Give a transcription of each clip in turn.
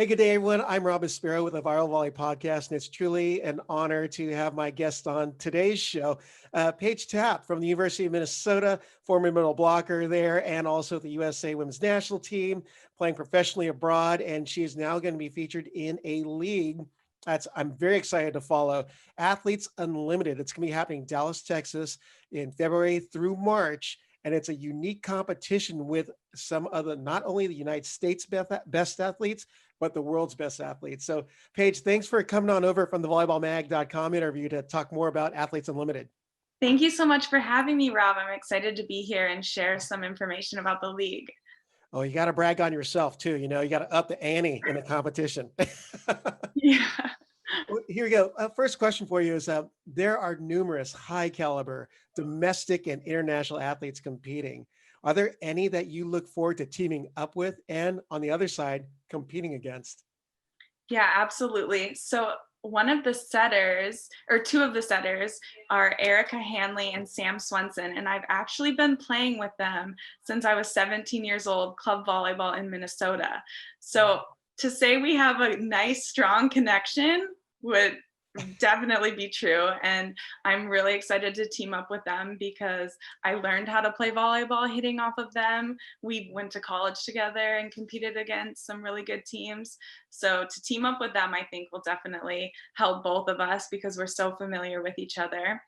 Hey, good day, everyone. I'm Robin Sparrow with the Viral Volley Podcast, and it's truly an honor to have my guest on today's show, Paige Tapp from the University of Minnesota, former middle blocker there, and also the USA Women's National Team, playing professionally abroad, and she is now going to be featured in a league that's I'm very excited to follow, Athletes Unlimited. It's going to be happening in Dallas, Texas, in February through March. And it's a unique competition with some other, not only the United States best athletes, but the world's best athletes. So, Paige, thanks for coming on over from the volleyballmag.com interview to talk more about Athletes Unlimited. Thank you so much for having me, Rob. I'm excited to be here and share some information about the league. Oh, you got to brag on yourself too. You got to up the ante in the competition. Yeah. Well, here we go. First question for you is there are numerous high caliber domestic and international athletes competing. Are there any that you look forward to teaming up with and on the other side competing against? Yeah, absolutely. So one of the setters, or two of the setters, are Erica Hanley and Sam Swenson. And I've actually been playing with them since I was 17 years old, club volleyball in Minnesota. So to say we have a nice, strong connection would definitely be true. And I'm really excited to team up with them because I learned how to play volleyball hitting off of them. We went to college together and competed against some really good teams. So to team up with them, I think will definitely help both of us because we're so familiar with each other.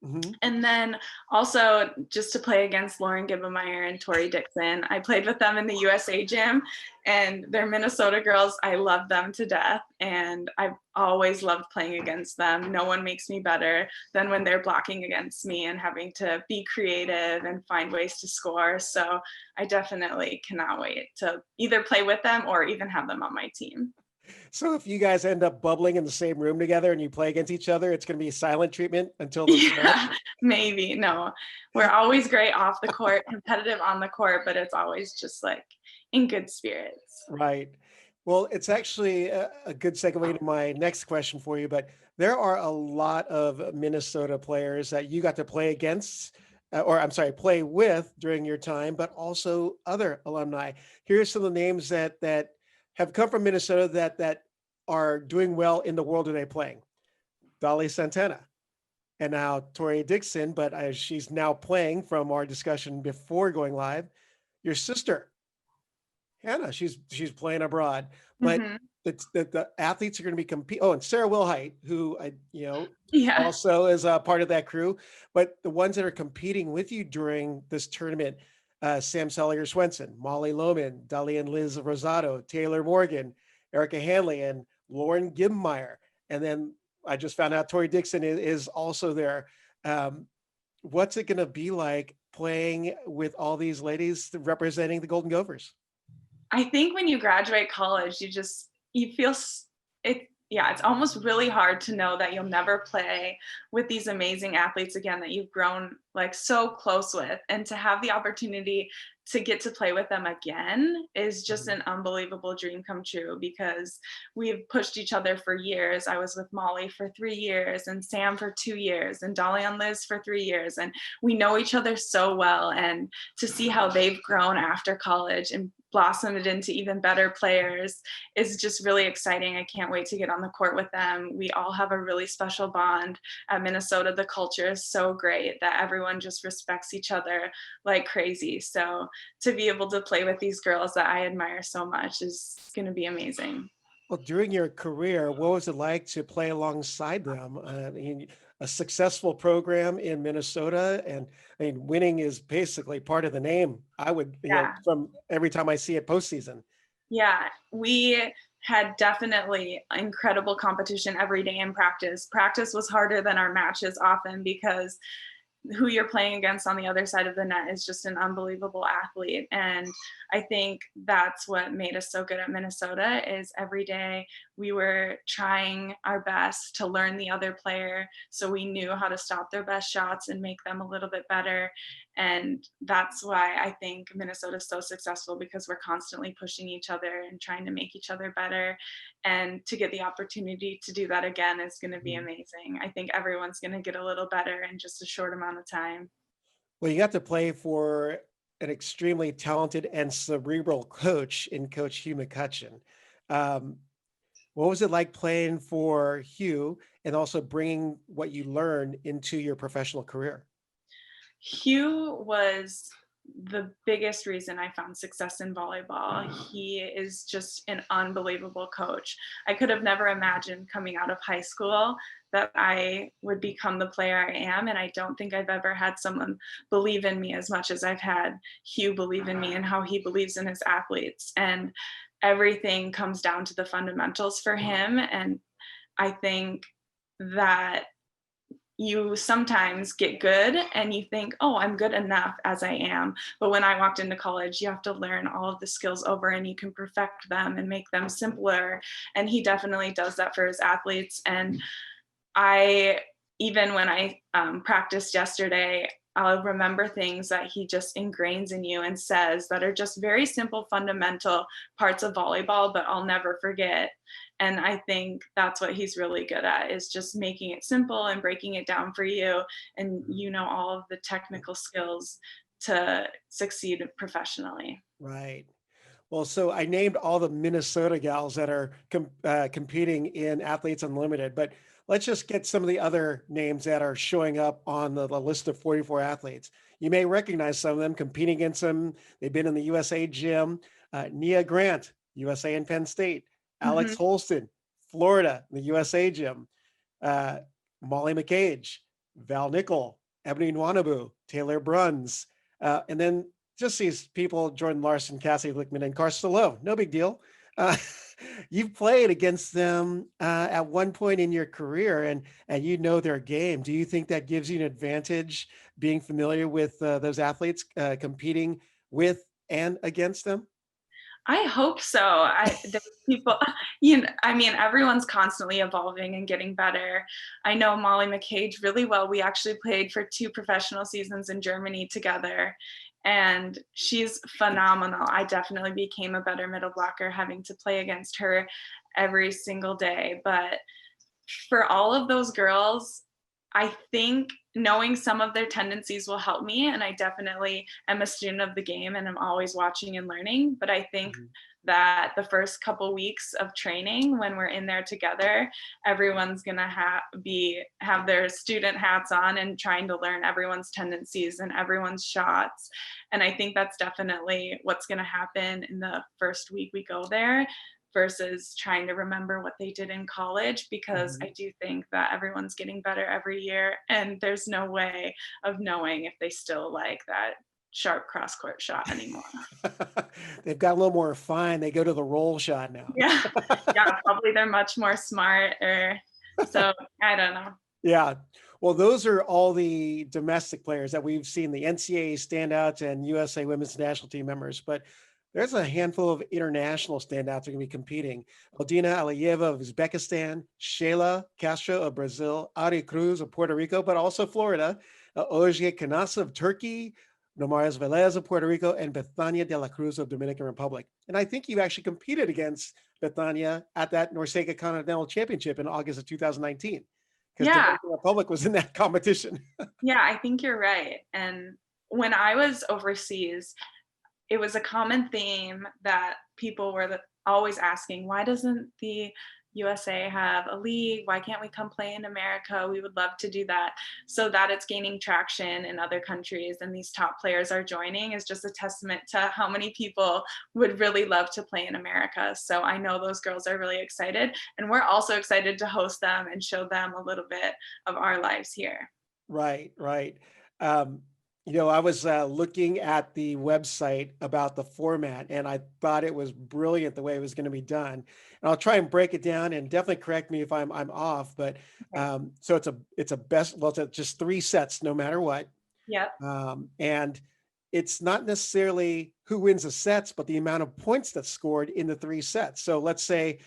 Mhm. And then also just to play against Lauren Gibbemeyer and Tori Dixon. I played with them in the USA gym and they're Minnesota girls. I love them to death and I've always loved playing against them. No one makes me better than when they're blocking against me and having to be creative and find ways to score. So I definitely cannot wait to either play with them or even have them on my team. So if you guys end up bubbling in the same room together and you play against each other, it's going to be silent treatment until the match. Yeah, maybe. No, we're always great off the court, competitive on the court, but it's always just like in good spirits. Right. Well, it's actually a good segue to my next question for you, but there are a lot of Minnesota players that you got to play against, or I'm sorry, play with during your time, but also other alumni. Here's some of the names that have come from Minnesota that are doing well in the world today playing. Dolly Santana, and now Tori Dixon, but she's now playing from our discussion before going live. Your sister, Hannah, she's playing abroad, but Hmm. the athletes are going to be compete. Oh, and Sarah Wilhite, who Yeah. also is a part of that crew. But the ones that are competing with you during this tournament, Sam Selliger Swenson, Molly Lohman, Dalian Liz Rosado, Taylor Morgan, Erica Hanley, and Lauren Gibmeyer. And then I just found out Tori Dixon is also there. Um, what's it going to be like playing with all these ladies representing the Golden Gophers? I think when you graduate college, you feel it. Yeah, it's almost really hard to know that you'll never play with these amazing athletes again that you've grown like so close with, and to have the opportunity to get to play with them again is just Mhm. an unbelievable dream come true because we've pushed each other for years. I was with Molly for 3 years and Sam for 2 years and Dolly and Liz for 3 years, and we know each other so well. And to see how they've grown after college and blossomed into even better players is just really exciting. I can't wait to get on the court with them. We all have a really special bond at Minnesota. The culture is so great that everyone just respects each other like crazy. So to be able to play with these girls that I admire so much is going to be amazing. Well, during your career, what was it like to play alongside them? A successful program in Minnesota, and winning is basically part of the name. I would, Yeah. from every time I see it postseason. Yeah, we had definitely incredible competition every day in practice. Practice was harder than our matches often because who you're playing against on the other side of the net is just an unbelievable athlete. And I think that's what made us so good at Minnesota is every day we were trying our best to learn the other player so we knew how to stop their best shots and make them a little bit better. And that's why I think Minnesota is so successful because we're constantly pushing each other and trying to make each other better. And to get the opportunity to do that again is going to be Mhm. amazing. I think everyone's going to get a little better in just a short amount of time. Well, you got to play for an extremely talented and cerebral coach in Coach Hugh McCutcheon. Um, what was it like playing for Hugh and also bringing what you learned into your professional career? Hugh was the biggest reason I found success in volleyball. He is just an unbelievable coach. I could have never imagined coming out of high school that I would become the player I am. And I don't think I've ever had someone believe in me as much as I've had Hugh believe in me and how he believes in his athletes. And everything comes down to the fundamentals for him. And I think that you sometimes get good and you think, oh, I'm good enough as I am. But when I walked into college, you have to learn all of the skills over and you can perfect them and make them simpler. And he definitely does that for his athletes. And I, even when I practiced yesterday, I'll remember things that he just ingrains in you and says that are just very simple, fundamental parts of volleyball, but I'll never forget. And I think that's what he's really good at, is just making it simple and breaking it down for you. And you know, all of the technical skills to succeed professionally. Right. Well, so I named all the Minnesota gals that are competing in Athletes Unlimited, but let's just get some of the other names that are showing up on the list of 44 athletes. You may recognize some of them competing against them. They've been in the USA gym. Nia Grant, USA and Penn State. Mhm. Alex Holston, Florida, the USA gym. Uh, Molly McCage, Val Nickel, Ebony Nwanabu, Taylor Bruns. And then just these people, Jordan Larson, Cassie Lickman, and Karch Stallone. No big deal. Uh, you've played against them at one point in your career, and you know their game. Do you think that gives you an advantage being familiar with those athletes competing with and against them? I hope so. There's people, you know, I mean, everyone's constantly evolving and getting better. I know Molly McCage really well. We actually played for 2 professional seasons in Germany together, and she's phenomenal. I definitely became a better middle blocker having to play against her every single day. But for all of those girls, I think knowing some of their tendencies will help me. And I definitely am a student of the game and I'm always watching and learning. But I think Mhm. that the first couple weeks of training, when we're in there together, everyone's gonna have their student hats on and trying to learn everyone's tendencies and everyone's shots. And I think that's definitely what's gonna happen in the first week we go there, versus trying to remember what they did in college, because Mhm. I do think that everyone's getting better every year and there's no way of knowing if they still like that sharp cross court shot anymore. They've got a little more refined. They go to the roll shot now. Yeah. Yeah, probably they're much more smart, or so I don't know. Yeah. Well, those are all the domestic players that we've seen, the NCAA standouts and USA women's national team members. But there's a handful of international standouts that are going to be competing. Odina Aliyeva of Uzbekistan, Sheila Castro of Brazil, Ari Cruz of Puerto Rico, but also Florida, Oje Canasa of Turkey, Nomares Velez of Puerto Rico, and Bethania de la Cruz of Dominican Republic. And I think you actually competed against Bethania at that Norsega Continental Championship in August of 2019 because Yeah. Dominican Republic was in that competition. Yeah, I think you're right. And when I was overseas, it was a common theme that people were always asking, why doesn't the USA have a league? Why can't we come play in America? We would love to do that. So that it's gaining traction in other countries and these top players are joining is just a testament to how many people would really love to play in America. So I know those girls are really excited, and we're also excited to host them and show them a little bit of our lives here. Right, right. Um, I was looking at the website about the format, and I thought it was brilliant the way it was going to be done. And I'll try and break it down, and definitely correct me if I'm off. But Okay. so it's a best. Well, just 3 sets, no matter what. Yep. And it's not necessarily who wins the sets, but the amount of points that's scored in the 3 sets. So let's say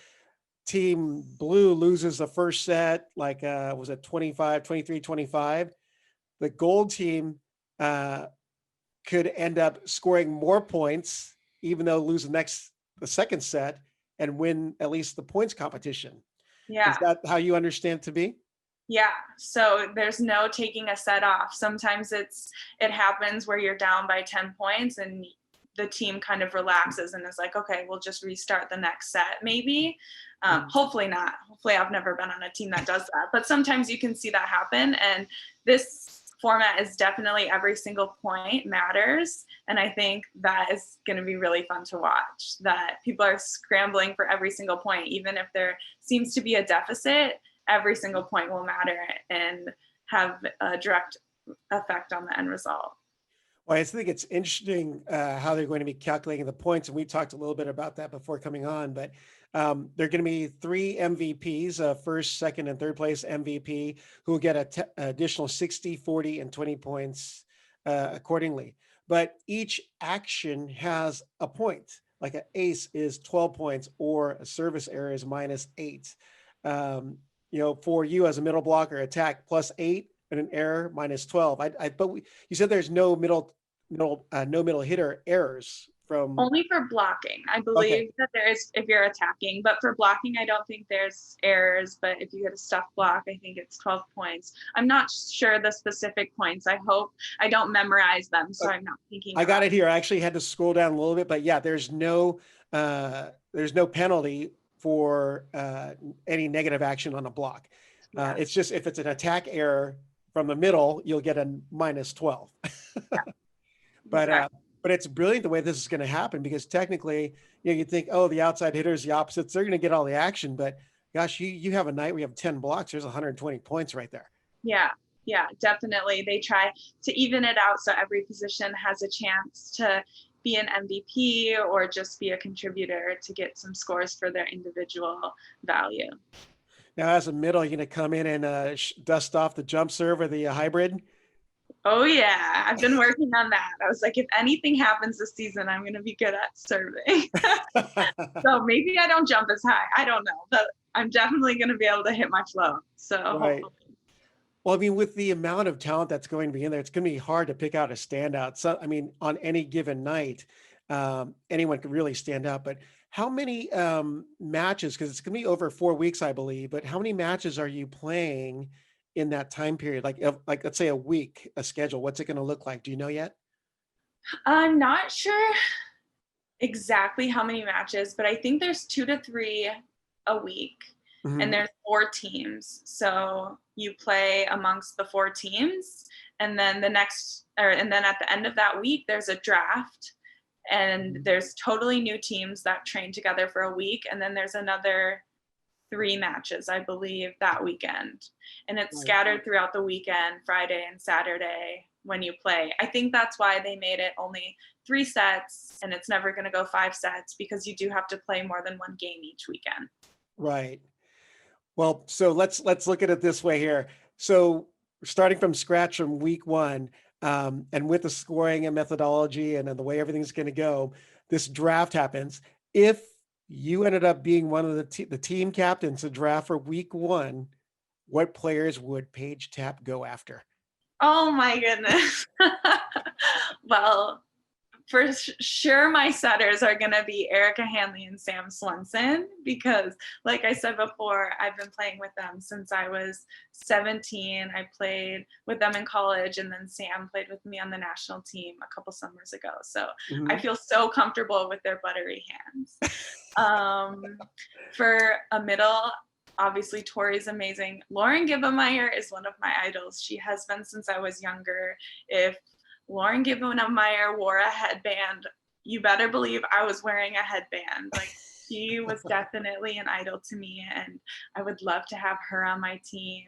Team Blue loses the first set, like was it 25, 23, 25. The gold team uh, could end up scoring more points, even though lose the second set and win at least the points competition. Is Yeah. that how you understand it to be? Yeah, so there's no taking a set off. Sometimes it happens where you're down by 10 points and the team kind of relaxes and is like, okay, we'll just restart the next set maybe. Hopefully not. Hopefully I've never been on a team that does that. But sometimes you can see that happen. And this format is definitely every single point matters. And I think that is going to be really fun to watch, that people are scrambling for every single point. Even if there seems to be a deficit, every single point will matter and have a direct effect on the end result. Well, I think it's interesting how they're going to be calculating the points. And we talked a little bit about that before coming on, but there are going to be 3 MVPs, first, second, and third place MVP, who will get an additional 60, 40, and 20 points accordingly. But each action has a point. Like an ace is 12 points, or a service error is -8. For you as a middle blocker, attack +8 and an error -12. You said there's no middle hitter errors from only for blocking. I believe that there is if you're attacking, but for blocking, I don't think there's errors. But if you get a stuff block, I think it's 12 points. I'm not sure the specific points. I hope I don't memorize them, so I'm not thinking. I got it here. I actually had to scroll down a little bit, but yeah, there's no penalty for any negative action on a block. It's just if it's an attack error from the middle, you'll get a -12. Yeah. But it's brilliant the way this is going to happen, because technically, you'd think, oh, the outside hitters, the opposites, they're going to get all the action. But gosh, you have a night where you have 10 blocks. There's 120 points right there. Yeah, definitely. They try to even it out so every position has a chance to be an MVP or just be a contributor to get some scores for their individual value. Now, as a middle, you're going to come in and dust off the jump serve or the hybrid. Oh yeah, I've been working on that. I was like, if anything happens this season, I'm going to be good at serving. So maybe I don't jump as high. I don't know, but I'm definitely going to be able to hit my flow. So right. Well, I mean, with the amount of talent that's going to be in there, it's going to be hard to pick out a standout. So, I mean, on any given night, anyone could really stand out. But how many matches, because it's going to be over 4 weeks, I believe, but how many matches are you playing in that time period? Like let's say a week, a schedule, what's it going to look like? Do you know yet? I'm not sure exactly how many matches, but I think there's 2 to 3 a week. Mm-hmm. And there's 4 teams. So you play amongst the 4 teams, and then and then at the end of that week, there's a draft, and there's totally new teams that train together for a week. And then there's another 3 matches, I believe, that weekend. And it's scattered throughout the weekend, Friday and Saturday when you play. I think that's why they made it only 3 sets, and it's never going to go 5 sets, because you do have to play more than 1 game each weekend. Right. Well, so let's look at it this way here. So starting from scratch from week 1, and with the scoring and methodology and the way everything's going to go, this draft happens. If you ended up being one of the team captains to draft for week 1, what players would Paige Tapp go after? Oh my goodness. Well, for sure, my setters are going to be Erica Hanley and Sam Swenson, because like I said before, I've been playing with them since I was 17. I played with them in college, and then Sam played with me on the national team a couple summers ago. So I feel so comfortable with their buttery hands. For a middle, obviously Tori's amazing. Lauren Gibbemeyer is one of my idols. She has been since I was younger. If Lauren Gibbemeyer wore a headband, you better believe I was wearing a headband. Like, she was definitely an idol to me, and I would love to have her on my team.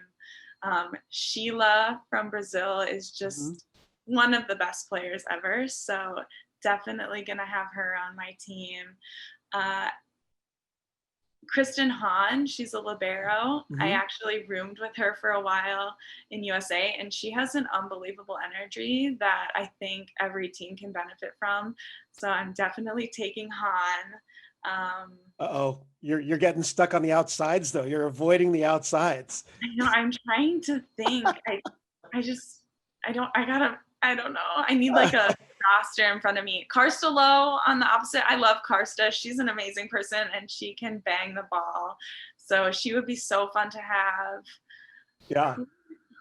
Sheila from Brazil is just one of the best players ever, so definitely gonna have her on my team. Kristen Hahn, she's a libero. I actually roomed with her for a while in USA, and she has an unbelievable energy that I think every team can benefit from. So I'm definitely taking Hahn. You're getting stuck on the outsides though. You're avoiding the outsides. I know. I'm trying to think. I don't know. I need like a roster in front of me. Karsta Lowe on the opposite. I love Karsta. She's an amazing person, and she can bang the ball. So she would be so fun to have. Yeah.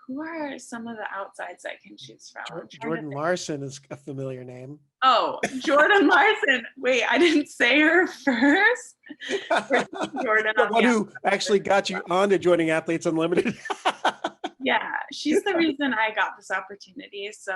Who are some of the outsides I can choose from? I'm trying to Jordan think. Larson is a familiar name. Oh, Jordan Larson. Wait, I didn't say her first. Jordan The on one the who actually got you on to joining Athletes Unlimited. Yeah, she's the reason I got this opportunity. So,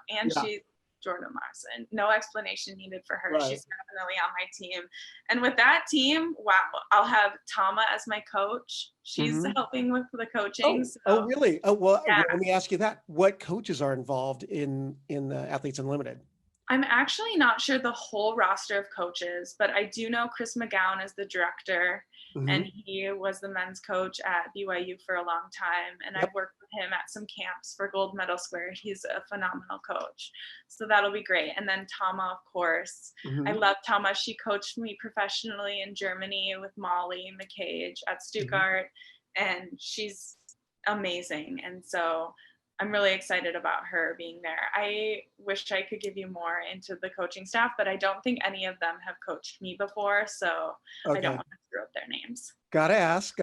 and Yeah, she's Jordan Larson. No explanation needed for her. right. She's definitely on my team. And with that team, wow, I'll have Tama as my coach. She's Mhm. helping with the coaching. Oh, So, really? Oh, well, yeah, let me ask you that. What coaches are involved in Athletes Unlimited? I'm actually not sure the whole roster of coaches, but I do know Chris McGowan is the director, and Mhm. he was the men's coach at BYU for a long time. And Yep. I've worked with him at some camps for Gold Medal Square. He's a phenomenal coach. So that'll be great. And then Tama, of course. I Mhm. love Tama. She coached me professionally in Germany with Molly McCage at Mhm. Stuttgart, and she's amazing. And so I'm really excited about her being there. I wish I could give you more into the coaching staff, but I don't think any of them have coached me before, so I don't Okay. want to screw up their names. Gotta ask,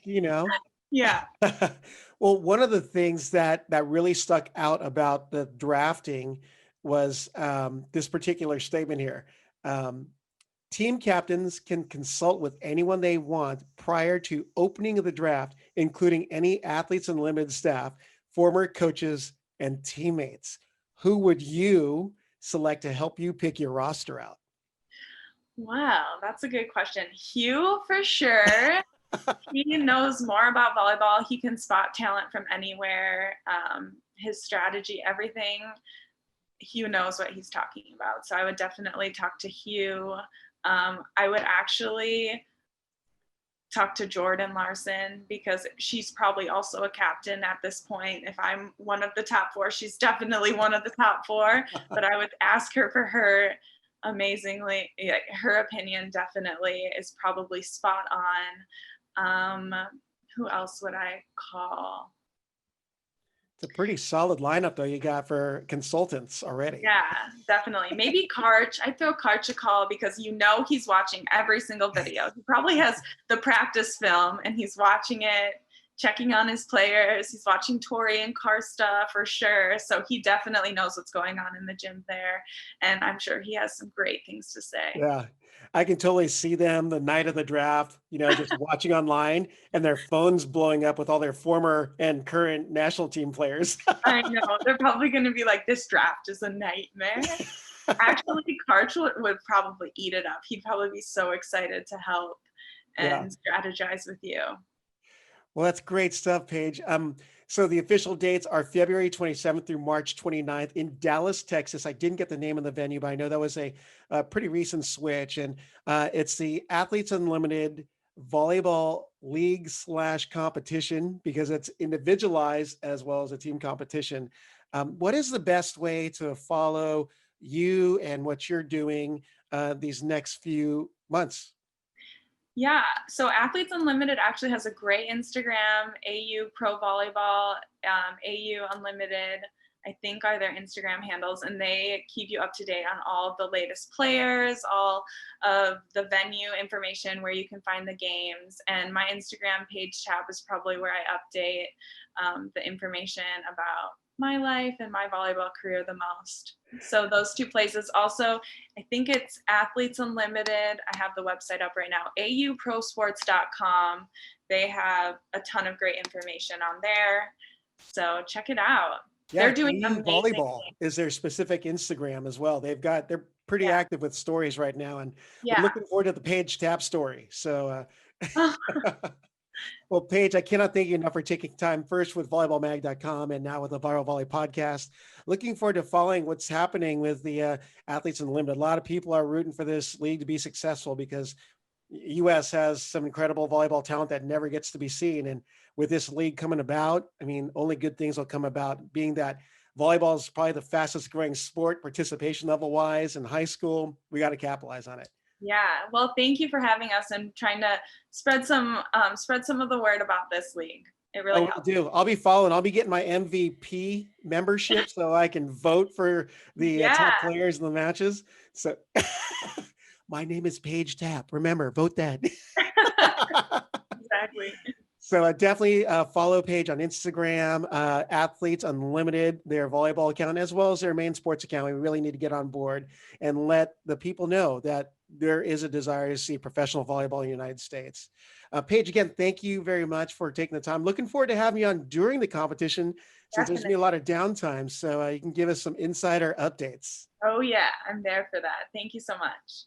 you know. Yeah. Well, one of the things that really stuck out about the drafting was this particular statement here. Um, Team captains can consult with anyone they want prior to opening of the draft, including any Athletes Unlimited staff, former coaches, and teammates. Who would you select to help you pick your roster out? Wow, that's a good question. Hugh, for sure. He knows more about volleyball. He can spot talent from anywhere. His strategy, everything. Hugh knows what he's talking about. So I would definitely talk to Hugh. I would actually talk to Jordan Larson because she's probably also a captain at this point. If I'm one of the top four, she's definitely one of the top four. But I would ask her for her amazingly. Her opinion definitely is probably spot on. Who else would I call? It's a pretty solid lineup, though, you got for consultants already. Yeah, definitely. Maybe Karch. I'd throw Karch a call because he's watching every single video. He probably has the practice film and he's watching it, checking on his players. He's watching Tori and Karsta for sure. So he definitely knows what's going on in the gym there. And I'm sure he has some great things to say. Yeah. I can totally see them the night of the draft, just watching online and their phones blowing up with all their former and current national team players. I know. They're probably going to be like, this draft is a nightmare. Actually, Karch would probably eat it up. He'd probably be so excited to help Yeah. and strategize with you. Well, that's great stuff, Paige. So the official dates are February 27th through March 29th in Dallas, Texas. I didn't get the name of the venue, but I know that was a pretty recent switch. And it's the Athletes Unlimited Volleyball League / competition because it's individualized as well as a team competition. What is the best way to follow you and what you're doing these next few months? Yeah, so Athletes Unlimited actually has a great Instagram, AU Pro Volleyball, AU Unlimited, I think are their Instagram handles, and they keep you up to date on all of the latest players, all of the venue information where you can find the games. And my Instagram page tab is probably where I update the information about my life and my volleyball career the most. So those two places. Also, I think it's Athletes Unlimited. I have the website up right now, auprosports.com. They have a ton of great information on there. So check it out. Yeah, They're doing AU amazing Volleyball things. is their specific Instagram as well. They're pretty Yeah. active with stories right now, and we're Yeah. looking forward to the Paige Tapp story. So, well, Paige, I cannot thank you enough for taking time first with volleyballmag.com and now with the Viral Volley podcast. Looking forward to following what's happening with the Athletes Unlimited. A lot of people are rooting for this league to be successful because US has some incredible volleyball talent that never gets to be seen. And with this league coming about, I mean, only good things will come about, being that volleyball is probably the fastest growing sport participation level wise in high school. We got to capitalize on it. Yeah. Well, thank you for having us and trying to spread some of the word about this league. It I really will helps. do. I'll be following. I'll be getting my MVP membership so I can vote for the Yeah. top players in the matches. So my name is Paige Tapp. Remember, vote that. Exactly. So definitely follow Paige on Instagram, Athletes Unlimited, their volleyball account, as well as their main sports account. We really need to get on board and let the people know that there is a desire to see professional volleyball in the United States. Paige, again, thank you very much for taking the time. Looking forward to having you on during the competition since there's Definitely. been a lot of downtime. So you can give us some insider updates. Oh yeah, I'm there for that. Thank you so much.